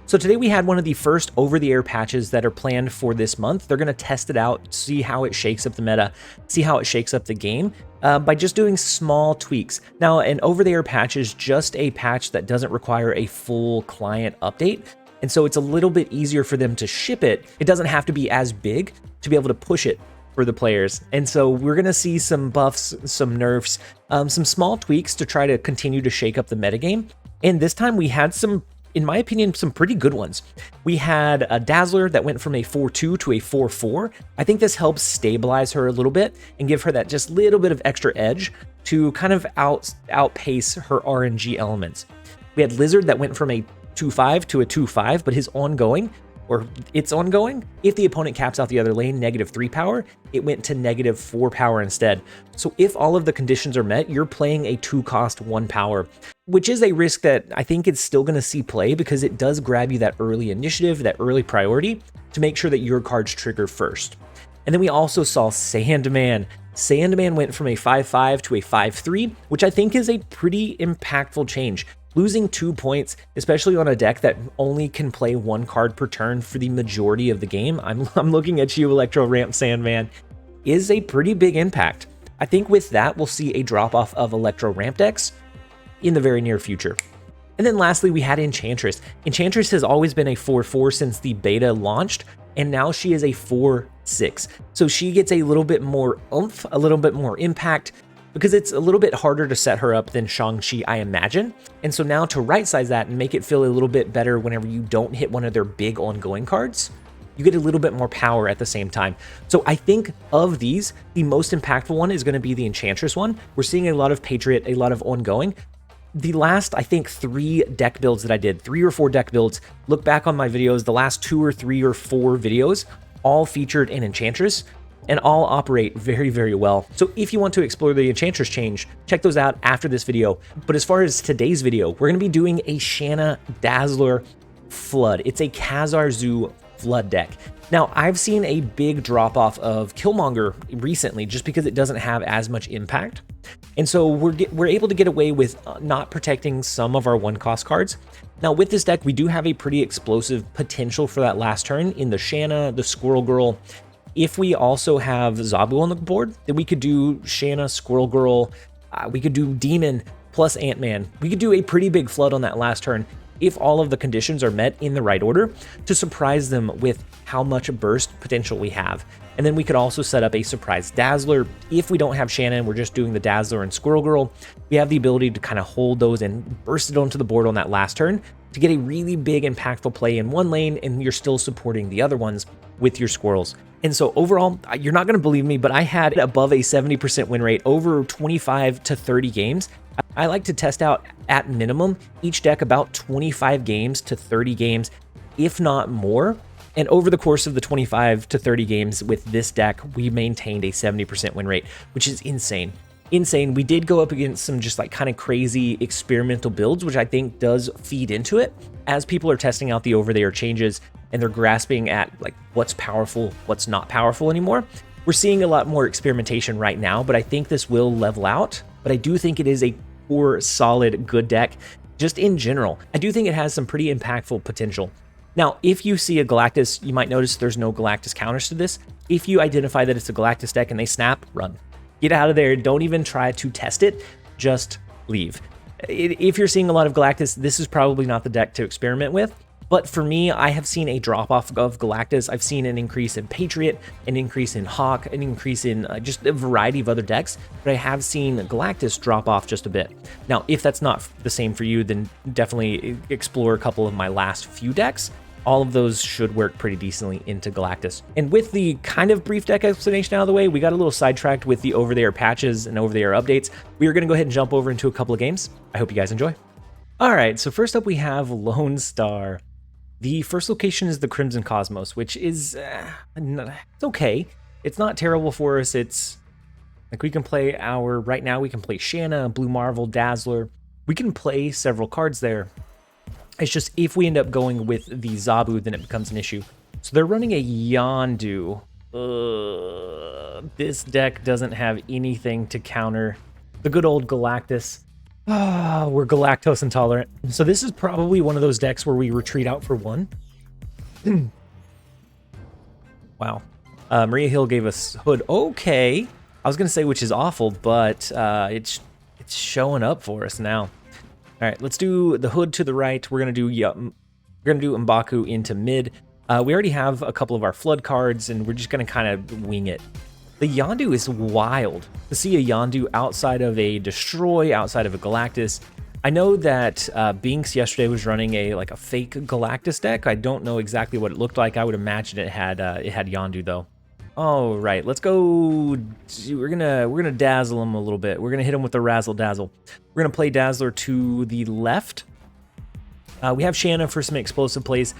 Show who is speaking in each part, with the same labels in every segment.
Speaker 1: So today we had one of the first over-the-air patches that are planned for this month. They're going to test it out, see how it shakes up the meta, see how it shakes up the game by just doing small tweaks. Now, an over-the-air patch is just a patch that doesn't require a full client update. And so it's a little bit easier for them to ship it. It doesn't have to be as big to be able to push it for the players. And so we're going to see some buffs, some nerfs, some small tweaks to try to continue to shake up the metagame. And this time we had some, in my opinion, some pretty good ones. We had a Dazzler that went from a 4-2 to a 4-4. I think this helps stabilize her a little bit and give her that just little bit of extra edge to kind of outpace her RNG elements. We had Lizard that went from a 2-5 to a 2-5, but his ongoing, or it's ongoing, if the opponent caps out the other lane, -3 power, it went to -4 power instead. So if all of the conditions are met, you're playing a 2-cost 1 power, which is a risk that I think it's still going to see play because it does grab you that early initiative, that early priority to make sure that your cards trigger first. And then we also saw Sandman. Sandman went from a 5-5 to a 5-3, which I think is a pretty impactful change. Losing 2 points, especially on a deck that only can play 1 card per turn for the majority of the game, I'm looking at you, Electro Ramp Sandman, is a pretty big impact. I think with that, we'll see a drop-off of Electro Ramp decks in the very near future. And then lastly, we had Enchantress. Enchantress has always been a 4-4 since the beta launched, and now she is a 4-6. So she gets a little bit more oomph, a little bit more impact, because it's a little bit harder to set her up than Shang-Chi, I imagine. And so now to right-size that and make it feel a little bit better whenever you don't hit one of their big ongoing cards, you get a little bit more power at the same time. So I think of these, the most impactful one is going to be the Enchantress one. We're seeing a lot of Patriot, a lot of ongoing. The last, I think, 3 deck builds that I did, 3 or 4 deck builds, look back on my videos, the last 2 or 3 or 4 videos, all featured an Enchantress, and all operate very, very well. So if you want to explore the Enchantress change, check those out after this video. But as far as today's video, we're going to be doing a Shanna Dazzler Flood. It's a Khazar Zoo Flood deck. Now, I've seen a big drop-off of Killmonger recently just because it doesn't have as much impact. And so we're able to get away with not protecting some of our 1-cost cards. Now, with this deck, we do have a pretty explosive potential for that last turn in the Shanna, the Squirrel Girl. If we also have Zabu on the board, then we could do Shanna, Squirrel Girl, we could do Demon plus Ant-Man. We could do a pretty big flood on that last turn if all of the conditions are met in the right order to surprise them with how much burst potential we have. And then we could also set up a surprise Dazzler. If we don't have Shanna and we're just doing the Dazzler and Squirrel Girl, we have the ability to kind of hold those and burst it onto the board on that last turn to get a really big impactful play in one lane, and you're still supporting the other ones with your squirrels. And so overall, you're not going to believe me, but I had above a 70% win rate over 25 to 30 games. I like to test out at minimum each deck about 25 games to 30 games, if not more. And over the course of the 25 to 30 games with this deck, we maintained a 70% win rate, which is insane. Insane. We did go up against some just like kind of crazy experimental builds, which I think does feed into it as people are testing out the over-the-air changes and they're grasping at like what's powerful, what's not powerful anymore. We're seeing a lot more experimentation right now, but I think this will level out. But I do think it is a core, solid, good deck just in general. I do think it has some pretty impactful potential. Now, if you see a Galactus, you might notice there's no Galactus counters to this. If you identify that it's a Galactus deck and they snap, run. Get out of there. Don't even try to test it. Just leave. If you're seeing a lot of Galactus, this is probably not the deck to experiment with. But for me, I have seen a drop-off of Galactus. I've seen an increase in Patriot, an increase in Hawk, an increase in just a variety of other decks. But I have seen Galactus drop off just a bit. Now, if that's not the same for you, then definitely explore a couple of my last few decks. All of those should work pretty decently into Galactus. And with the kind of brief deck explanation out of the way, we got a little sidetracked with the over-the-air patches and over-the-air updates. We are going to go ahead and jump over into a couple of games. I hope you guys enjoy. All right, so first up we have Lone Star. The first location is the Crimson Cosmos, which is it's okay. It's not terrible for us. It's like we can play right now we can play Shanna, Blue Marvel, Dazzler. We can play several cards there. It's just if we end up going with the Zabu, then it becomes an issue. So they're running a Yondu. This deck doesn't have anything to counter the good old Galactus. Ah, we're galactose intolerant. So this is probably one of those decks where we retreat out for one. Wow. Maria Hill gave us Hood. Okay. I was going to say which is awful, but it's showing up for us now. All right, let's do the Hood to the right. We're going to do M'Baku into mid. We already have a couple of our flood cards, and we're just going to kind of wing it. The Yondu is wild. To see a Yondu outside of a Destroy, outside of a Galactus. I know that Binks yesterday was running a fake Galactus deck. I don't know exactly what it looked like. I would imagine it had Yondu though. All right, let's go. We're gonna dazzle him a little bit. We're gonna hit him with the Razzle Dazzle. We're gonna play Dazzler to the left. We have Shanna for some explosive plays.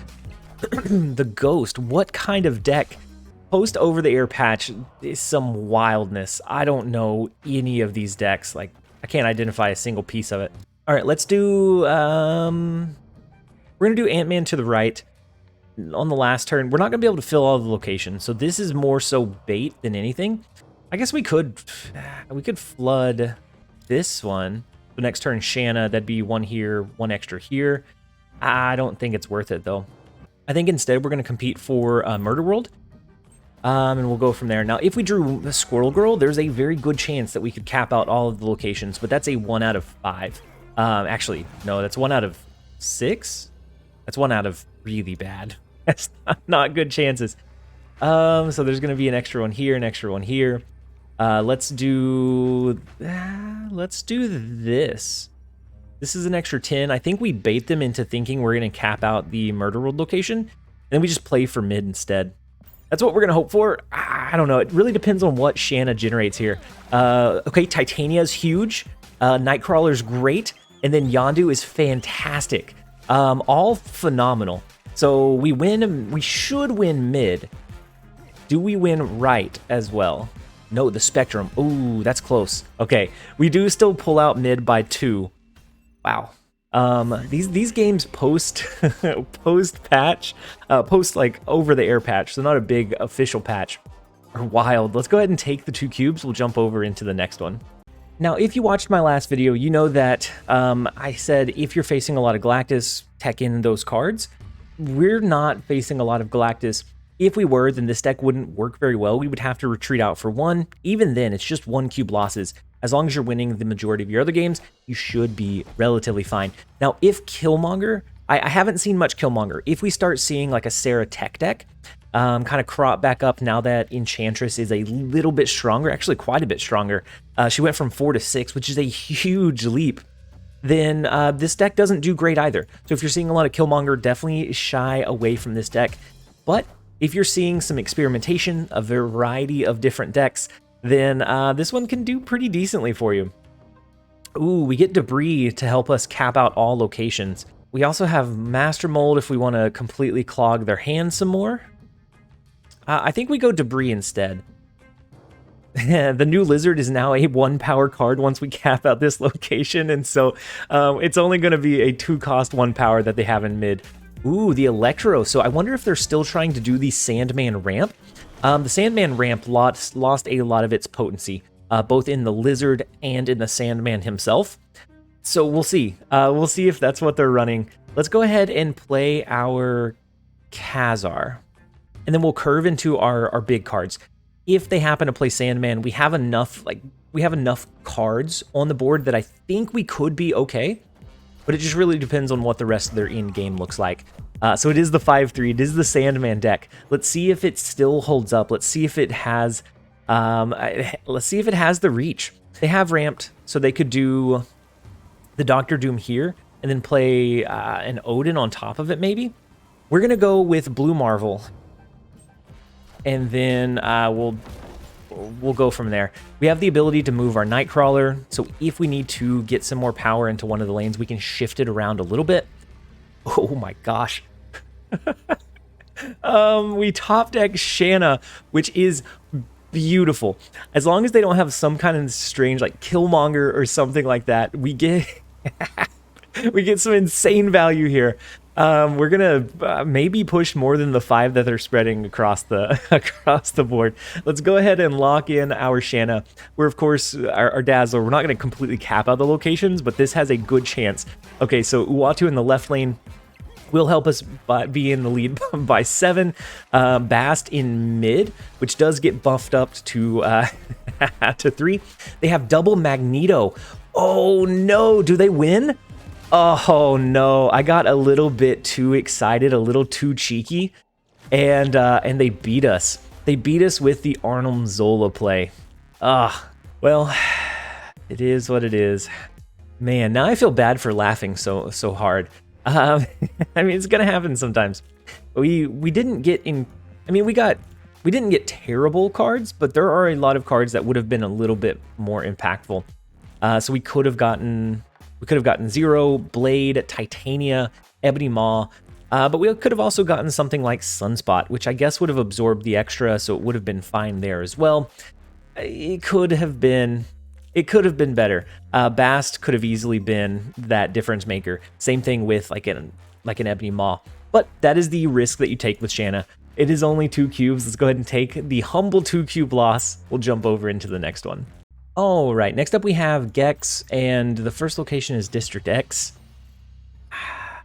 Speaker 1: The Ghost. What kind of deck? Post over the air patch is some wildness. I don't know any of these decks. Like, I can't identify a single piece of it. All right, let's do, we're gonna do Ant-Man to the right on the last turn. We're not gonna be able to fill all the locations, so this is more so bait than anything. I guess we could flood this one. The next turn, Shanna, that'd be one here, one extra here. I don't think it's worth it though. I think instead we're gonna compete for Murder World. And we'll go from there. Now, if we drew the Squirrel Girl, there's a very good chance that we could cap out all of the locations, but that's a 1 out of 5. Actually, no, that's 1 out of 6? That's 1 out of really bad. That's not good chances. So there's going to be an extra one here, an extra one here. Let's do this. This is an extra 10. I think we bait them into thinking we're going to cap out the Murder World location, and then we just play for mid instead. That's what we're going to hope for. I don't know. It really depends on what Shanna generates here. Okay, Titania is huge. Nightcrawler is great. And then Yondu is fantastic. All phenomenal. So we win. We should win mid. Do we win right as well? No, the Spectrum. Ooh, that's close. Okay, we do still pull out mid by 2. Wow. These games post patch, post like over the air patch, so not a big official patch, are wild. Let's go ahead and take the 2 cubes. We'll jump over into the next one. Now, if you watched my last video, you know that I said if you're facing a lot of Galactus, tech in those cards. We're not facing a lot of Galactus. If we were, then this deck wouldn't work very well. We would have to retreat out for 1. Even then, it's just 1 cube losses. As long as you're winning the majority of your other games, you should be relatively fine. Now, if Killmonger, I haven't seen much Killmonger. If we start seeing like a Sarah tech deck, kind of crop back up now that Enchantress is a little bit stronger, actually quite a bit stronger. She went from 4 to 6, which is a huge leap. Then this deck doesn't do great either. So if you're seeing a lot of Killmonger, definitely shy away from this deck. But if you're seeing some experimentation, a variety of different decks, then this one can do pretty decently for you. Ooh, we get Debris to help us cap out all locations. We also have Master Mold if we want to completely clog their hand some more. I think we go Debris instead. The new Lizard is now a 1 power card once we cap out this location, and so it's only going to be a 2 cost 1 power that they have in mid. Ooh, the Electro. So I wonder if they're still trying to do the Sandman ramp. The Sandman ramp lost a lot of its potency, both in the Lizard and in the Sandman himself. So we'll see. We'll see if that's what they're running. Let's go ahead and play our Khazar, and then we'll curve into our big cards. If they happen to play Sandman, we have enough cards on the board that I think we could be okay. But it just really depends on what the rest of their in-game looks like. So it is the 5-3. It is the Sandman deck. Let's see if it still holds up. Let's see if it has. Let's see if it has the reach. They have ramped, so they could do the Doctor Doom here and then play an Odin on top of it. Maybe we're gonna go with Blue Marvel, and then we'll go from there. We have the ability to move our Nightcrawler, so if we need to get some more power into one of the lanes, we can shift it around a little bit. Oh my gosh. We top deck Shanna, which is beautiful. As long as they don't have some kind of strange like Killmonger or something like that, we get we get some insane value here. We're gonna maybe push more than the 5 that they're spreading across the across the board. Let's go ahead and lock in our Shanna. We're of course our Dazzler. We're not gonna completely cap out the locations, but this has a good chance. Okay, so Uatu in the left lane will help us be in the lead by 7. Bast in mid, which does get buffed up to to 3. They have double Magneto. Oh no, do they win? Oh no, I got a little bit too excited, a little too cheeky, and they beat us. They beat us with the Arnold Zola play. Well, it is what it is. Man, now I feel bad for laughing so hard. I mean, it's gonna happen sometimes. We didn't get in. I mean, we didn't get terrible cards, but there are a lot of cards that would have been a little bit more impactful. So we could have gotten Zero, Blade, Titania, Ebony Maw, but we could have also gotten something like Sunspot, which I guess would have absorbed the extra, so it would have been fine there as well. It could have been better. Bast could have easily been that difference maker. Same thing with like an Ebony Maw. But that is the risk that you take with Shanna. It is only 2 cubes. Let's go ahead and take the humble 2 cube loss. We'll jump over into the next one. All right, next up we have Gex, and the first location is District X.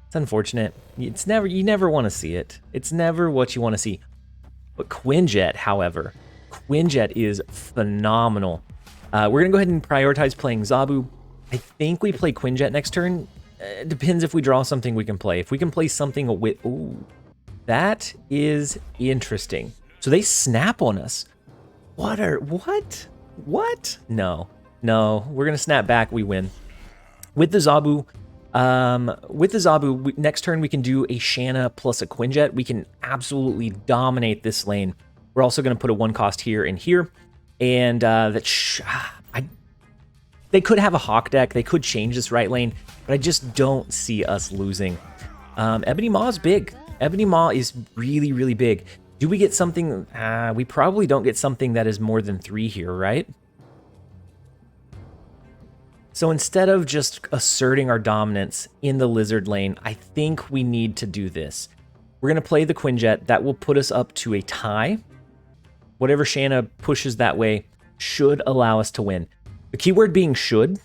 Speaker 1: It's unfortunate. You never want to see it. It's never what you want to see. But Quinjet, however, Quinjet is phenomenal. We're gonna go ahead and prioritize playing Zabu. I think we play Quinjet next turn. It depends if we draw something we can play. If we can play something with, ooh, that is interesting. So they snap on us. What? No, we're gonna snap back. We win with the Zabu. Next turn we can do a Shanna plus a Quinjet. We can absolutely dominate this lane. We're also gonna put a 1 cost here and here, and they could have a Hawk deck. They could change this right lane, but I just don't see us losing. Ebony Maw is big. Ebony Maw is really, really big. Do we get something? We probably don't get something that is more than 3 here, right? So instead of just asserting our dominance in the Lizard lane, I think we need to do this. We're going to play the Quinjet. That will put us up to a tie. Whatever Shanna pushes that way should allow us to win. The keyword being should.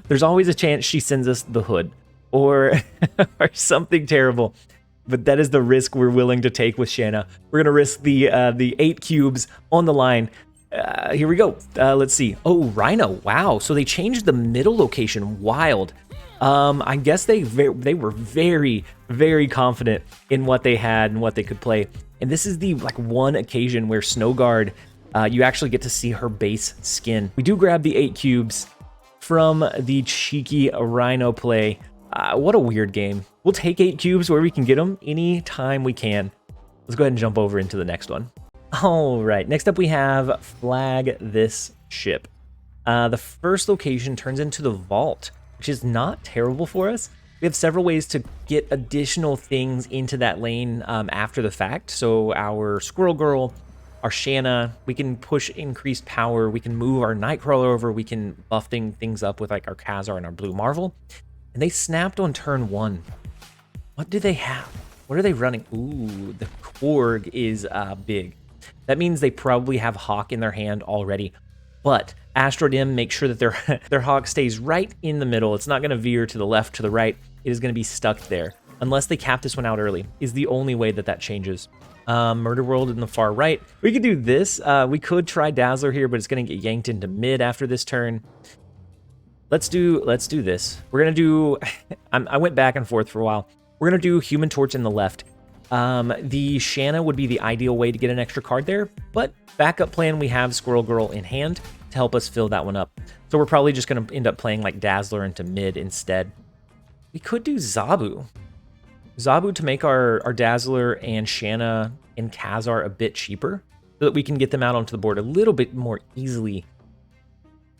Speaker 1: There's always a chance she sends us the hood or, or something terrible. But that is the risk we're willing to take with Shanna. We're going to risk the 8 cubes on the line. Here we go. Let's see. Oh, Rhino. Wow. So they changed the middle location. Wild. I guess they were very, very confident in what they had and what they could play. And this is the one occasion where Snowguard, you actually get to see her base skin. We do grab the 8 cubes from the cheeky Rhino play. What a weird game. We'll take 8 cubes where we can get them anytime we can. Let's go ahead and jump over into the next one. All right, next up we have Flag This Ship. The first location turns into the Vault, which is not terrible for us. We have several ways to get additional things into that lane after the fact. So our Squirrel Girl, our Shanna, we can push increased power. We can move our Nightcrawler over. We can buff things up with our Khazar and our Blue Marvel. And they snapped on turn 1. What do they have? What are they running? Ooh, the Korg is big. That means they probably have Hawk in their hand already. But Astrodim makes sure that their Hawk stays right in the middle. It's not going to veer to the left, to the right. It is going to be stuck there. Unless they cap this one out early, is the only way that changes. Murder World in the far right. We could do this. We could try Dazzler here, but it's going to get yanked into mid after this turn. Let's do this. We're gonna do. I went back and forth for a while. We're gonna do Human Torch in the left. The Shanna would be the ideal way to get an extra card there, but backup plan, we have Squirrel Girl in hand to help us fill that one up. So we're probably just gonna end up playing like Dazzler into mid instead. We could do Zabu. Zabu to make our Dazzler and Shanna and Khazar a bit cheaper, so that we can get them out onto the board a little bit more easily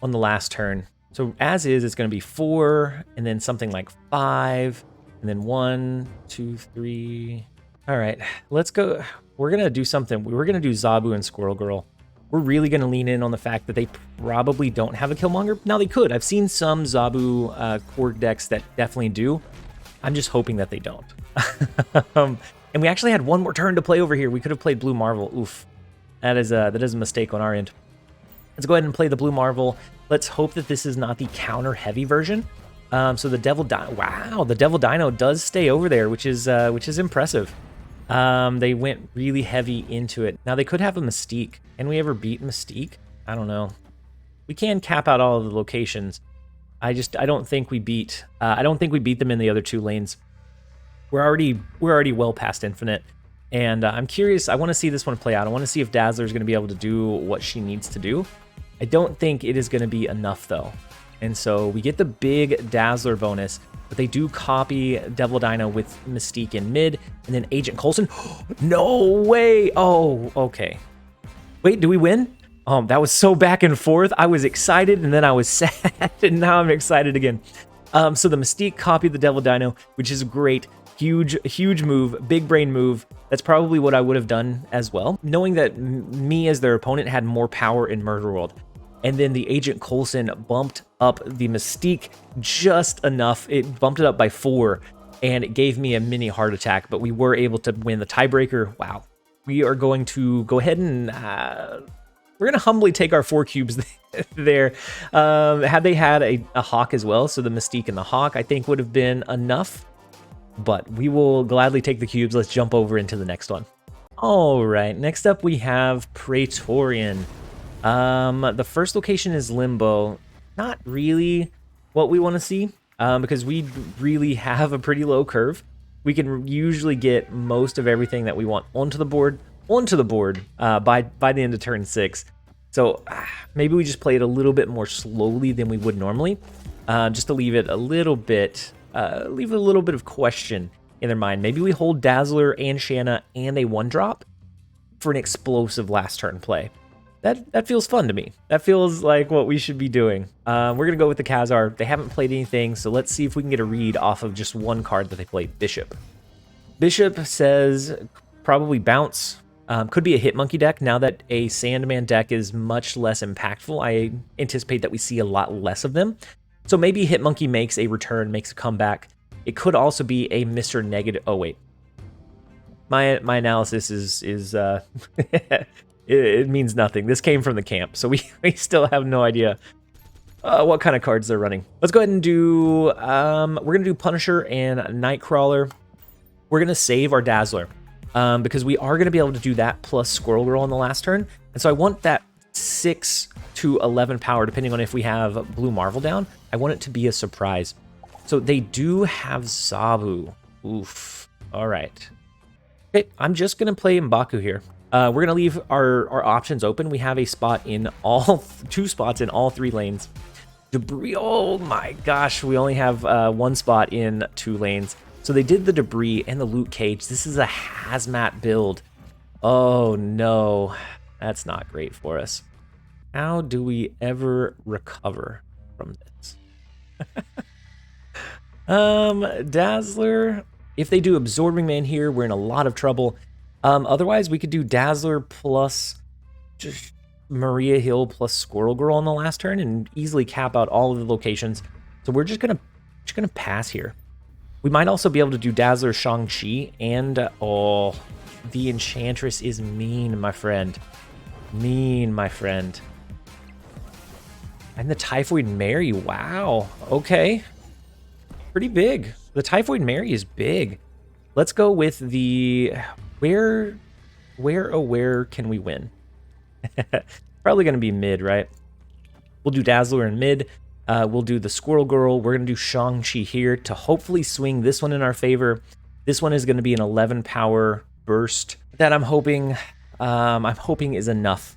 Speaker 1: on the last turn. So as is, it's going to be 4, and then something like 5, and then 1, 2, 3. All right, let's go. We're going to do something. We're going to do Zabu and Squirrel Girl. We're really going to lean in on the fact that they probably don't have a Killmonger. Now, they could. I've seen some Zabu Korg decks that definitely do. I'm just hoping that they don't. And we actually had one more turn to play over here. We could have played Blue Marvel. Oof. That is a mistake on our end. Let's go ahead and play the Blue Marvel. Let's hope that this is not the counter-heavy version. So the Devil Dino, wow, the Devil Dino does stay over there, which is impressive. They went really heavy into it. Now they could have a Mystique. Can we ever beat Mystique? I don't know. We can cap out all of the locations. I don't think we beat. I don't think we beat them in the other 2 lanes. We're already well past infinite, and I'm curious. I want to see this one play out. I want to see if Dazzler is going to be able to do what she needs to do. I don't think it is going to be enough though, and so we get the big Dazzler bonus, but they do copy Devil Dino with Mystique in mid, and then Agent Coulson. No way! Oh, okay. Wait, do we win? That was so back and forth. I was excited, and then I was sad, and now I'm excited again. So the Mystique copied the Devil Dino, which is great. Huge move, big brain move. That's probably what I would have done as well, knowing that me as their opponent had more power in Murder World. And then the Agent Coulson bumped up the Mystique just enough. It bumped it up by 4, and it gave me a mini heart attack, but we were able to win the tiebreaker. Wow. We are going to go ahead and we're going to humbly take our 4 cubes there. Had they had a Hawk as well, so the Mystique and the Hawk, I think would have been enough. But we will gladly take the cubes. Let's jump over into the next one. All right, next up we have Praetorian. The first location is Limbo. Not really what we want to see, because we really have a pretty low curve. We can usually get most of everything that we want onto the board by the end of turn 6. So maybe we just play it a little bit more slowly than we would normally, just to leave it a little bit. Leave a little bit of question in their mind. Maybe we hold Dazzler and Shanna and a 1-drop for an explosive last turn play. That feels fun to me. That feels like what we should be doing. We're going to go with the Khazar. They haven't played anything, so let's see if we can get a read off of just one card that they played, Bishop. Bishop says probably bounce. Could be a Hitmonkey deck. Now that a Sandman deck is much less impactful, I anticipate that we see a lot less of them. So maybe Hitmonkey makes a return, makes a comeback. It could also be a Mr. Negative. Oh, wait. My analysis is it means nothing. This came from the camp, so we still have no idea what kind of cards they're running. Let's go ahead and do, we're going to do Punisher and Nightcrawler. We're going to save our Dazzler because we are going to be able to do that plus Squirrel Girl on the last turn. And so I want that 6 to 11 power, depending on if we have Blue Marvel down. I want it to be a surprise. So they do have Zabu. Oof. All right. Okay, I'm just going to play M'Baku here. We're going to leave our options open. We have a spot in all, 2 spots in all 3 lanes. Debris, oh my gosh, we only have 1 spot in 2 lanes. So they did the Debris and the Loot Cage. This is a hazmat build. Oh no, that's not great for us. How do we ever recover from this? Dazzler, if they do Absorbing Man here, we're in a lot of trouble. Otherwise, we could do Dazzler plus just Maria Hill plus Squirrel Girl on the last turn and easily cap out all of the locations. So we're just gonna pass here. We might also be able to do Dazzler, Shang-Chi, and oh, the Enchantress is mean, my friend. Mean, my friend. And the Typhoid Mary, wow, okay. Pretty big. The Typhoid Mary is big. Let's go with the, where can we win? Probably gonna be mid, right? We'll do Dazzler in mid. We'll do the Squirrel Girl. We're gonna do Shang-Chi here to hopefully swing this one in our favor. This one is gonna be an 11 power burst that I'm hoping is enough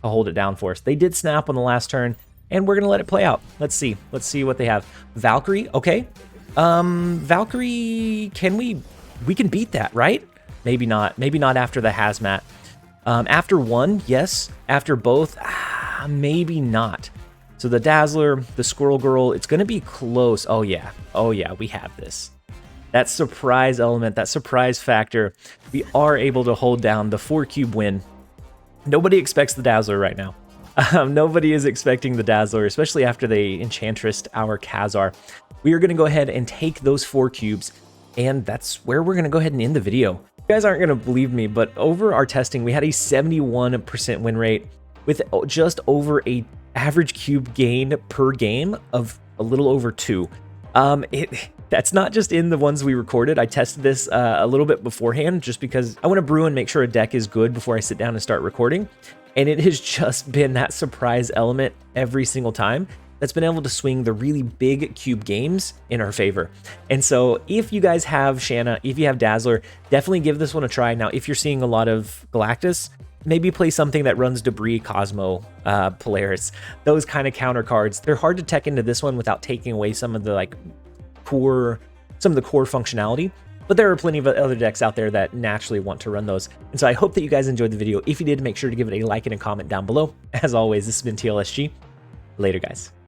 Speaker 1: to hold it down for us. They did snap on the last turn, and we're gonna let it play out. Let's see what they have. Valkyrie, okay. Valkyrie, we can beat that, right? Maybe not after the hazmat. After 1, yes. After both, maybe not. So the Dazzler, the Squirrel Girl, it's gonna be close. Oh yeah, we have this. That surprise element, that surprise factor, we are able to hold down the 4-cube win. Nobody expects the Dazzler right now. Nobody is expecting the Dazzler, especially after they Enchantressed our Khazar. we are going to go ahead and take those 4 cubes, and that's where we're going to go ahead and end the video. You guys aren't going to believe me, but over our testing, we had a 71% win rate with just over a average cube gain per game of a little over 2. That's not just in the ones we recorded. I tested this a little bit beforehand just because I want to brew and make sure a deck is good before I sit down and start recording. And it has just been that surprise element every single time that's been able to swing the really big cube games in our favor. And so if you guys have Shanna, if you have Dazzler, definitely give this one a try. Now, if you're seeing a lot of Galactus, maybe play something that runs Debris, Cosmo, Polaris, those kind of counter cards. They're hard to tech into this one without taking away some of the core functionality, but there are plenty of other decks out there that naturally want to run those. And so I hope that you guys enjoyed the video. If you did, make sure to give it a like and a comment down below. As always, this has been TLSG. Later, guys.